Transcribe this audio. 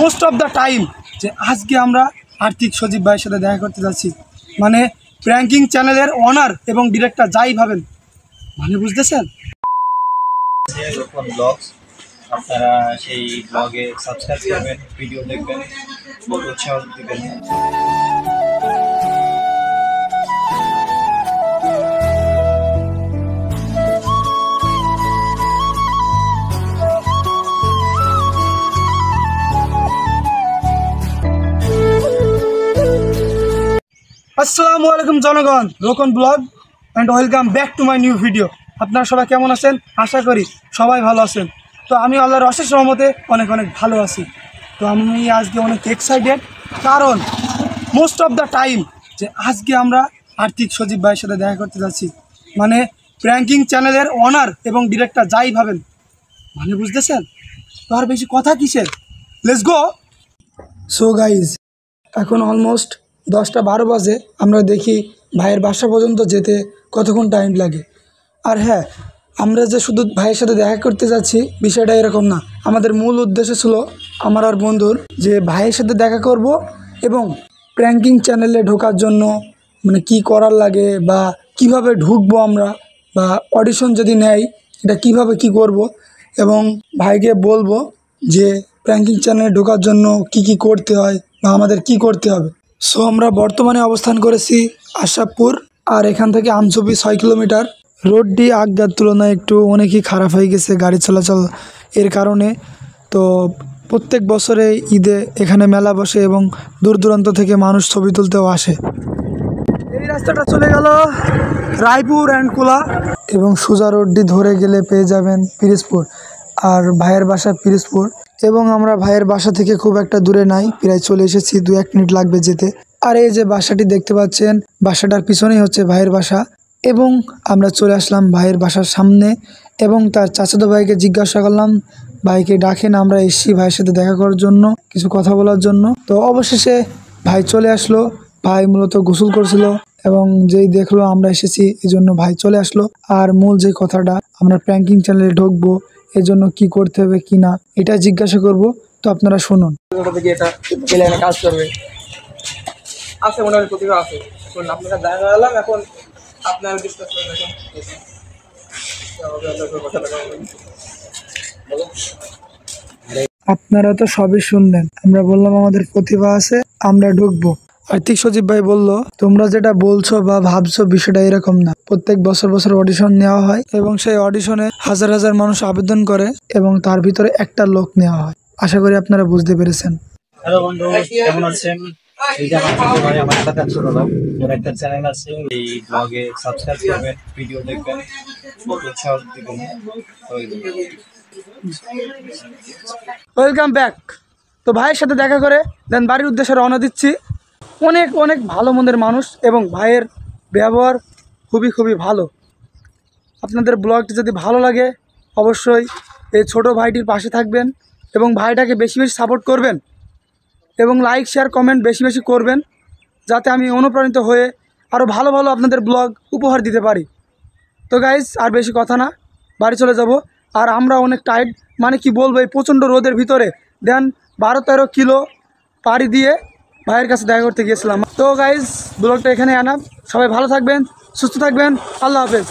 Most of the time যে আজকে আমরা আর্থিক সজীব ভাইয়ের সাথে দেখা করতে যাচ্ছি। মানে প্র্যাঙ্কিং চ্যানেলের ওনার এবং ডিরেক্টর যাই ভাবেন, মানে বুঝতেছেন। রোকন ব্লগস, আপনারা সেই ব্লগে সাবস্ক্রাইব করবেন, ভিডিও দেখবেন, উৎসাহ দিবেন। আসসালামু আলাইকুম জনগণ, Rokon blog and welcome back to my new video. আপনারা সবাই কেমন আছেন? আশা করি সবাই ভালো আছেন। তো আমি আল্লাহর অশেষ রহমতে অনেক ভালো আছি। তো আমি আজকে অনেক এক্সাইটেড, কারণ মোস্ট অফ দ্য টাইম যে আজকে আমরা আর্থিক সজীব ভাইয়ের সাথে দেখা করতে যাচ্ছি। মানে প্র্যাঙ্কিং চ্যানেলের ওনার এবং ডিরেক্টর যাই ভাবেন, মানে বুঝতেছেন। তো আর বেশি কথা কিসের, লেটস গো। সো গাইজ, এখন অলমোস্ট 10টা 12 বাজে। আমরা দেখি ভাইয়ের বাসা পর্যন্ত যেতে কতক্ষণ টাইম লাগে। আর হ্যাঁ, আমরা যে শুধু ভাইয়ের সাথে দেখা করতে যাচ্ছি বিষয়টা এরকম না। আমাদের মূল উদ্দেশ্য ছিল আমার আর বন্ধুর যে ভাইয়ের সাথে দেখা করব এবং প্র্যাঙ্কিং চ্যানেলে ঢোকার জন্য মানে কি করার লাগে বা কিভাবে ঢুকবো আমরা, বা অডিশন যদি নেয় এটা কিভাবে কি করব, এবং ভাইকে বলবো যে প্র্যাঙ্কিং চ্যানেলে ঢোকার জন্য কি করতে হয় বা আমাদের কি করতে হবে। সো আমরা বর্তমানে অবস্থান করেছি আশরাফপুর, আর এখান থেকে আমচুপি 6 কিলোমিটার। রোডটি আগের তুলনায় একটু অনেকই খারাপ হয়ে গেছে গাড়ি চলাচল এর কারণে। তো প্রত্যেক বছরে ঈদে এখানে মেলা বসে এবং দূর দূরান্ত থেকে মানুষ ছবি তুলতেও আসে। এই রাস্তাটা চলে গেল রায়পুর অ্যান্ড কোলা, এবং সোজা রোডটি ধরে গেলে পেয়ে যাবেন পিরোজপুর। আর ভাইয়ের বাসা পিরোজপুর, এবং আমরা ভাইয়ের বাসা থেকে খুব একটা দূরে নাই, প্রায় চলে এসেছি, 2-1 মিনিট লাগবে যেতে। আর এই যে বাসাটি দেখতে পাচ্ছেন, বাসাটার পিছনেই হচ্ছে ভাইয়ের বাসা। এবং আমরা চলে আসলাম ভাইয়ের বাসার সামনে, এবং তার চাচাতো ভাইকে জিজ্ঞাসা করলাম, ভাইকে ডাকেন, আমরা এসেছি ভাইয়ের সাথে দেখা করার জন্য, কিছু কথা বলার জন্য। তো অবশেষে ভাই চলে আসলো। ভাই মূলত গোসল করছিল, এবং যেই দেখলো আমরা এসেছি এই জন্য ভাই চলে আসলো। আর মূল যে কথাটা, আমরা প্র্যাঙ্কিং চ্যানেলে ঢুকবো, এর জন্য কি করতে হবে কি না এটা জিজ্ঞাসা করব। তো আপনারা শুনুন। কাজ করবে আছে, মনে হয় প্রতিভা আছে। শুনুন, আপনাকে দেখা গেলাম, এখন আপনার ডিসকাস করবেন। আপনারা তো সবই শুনলেন, আমরা বললাম আমাদের প্রতিভা আছে, আমরা ঢুকবো। আর্থিক সজীব ভাই বলল, তোমরা যেটা বলছো বা ভাবছো বিষয়টা এরকম না। প্রত্যেক বছর অডিশন নেওয়া হয়, এবং সেই অডিশনে হাজার হাজার মানুষ আবেদন করে, এবং তার ভিতরে একটা লোক নেওয়া হয়। আশা করি আপনারা বুঝতে পেরেছেন। হ্যালো বন্ধু, কেমন আছেন? এই যে আমার ছোট ভাই, আমার সাথে ছোট ভাই, ওর একটা চ্যানেল আছে, এই ব্লগে সাবস্ক্রাইব করবেন, ভিডিও দেখবেন, উৎসাহ দিবেন। Welcome back. তো ভাইয়ের সাথে দেখা করে দেন বাড়ির উদ্দেশ্যে রওনা দিচ্ছি। অনেক ভালো মনের মানুষ, এবং ভাইয়ের ব্যবহার খুবই ভালো। আপনাদের ব্লগটি যদি ভালো লাগে অবশ্যই এই ছোট ভাইটির পাশে থাকবেন, এবং ভাইটাকে বেশি সাপোর্ট করবেন, এবং লাইক শেয়ার কমেন্ট বেশি করবেন, যাতে আমি অনুপ্রাণিত হয়ে আরও ভালো আপনাদের ব্লগ উপহার দিতে পারি। তো গাইজ, আর বেশি কথা না, বাড়ি চলে যাব। আর আমরা অনেক টাইট, মানে কি বলবো, এই প্রচণ্ড রোদের ভিতরে দেন 12-13 কিলো পাড়ি দিয়ে ভাইয়ের কাছে দেখা করতে গিয়েছিলাম। তো গাইজ, ব্লগটা এখানে আনাম। সবাই ভালো থাকবেন, সুস্থ থাকবেন, আল্লাহ হাফেজ।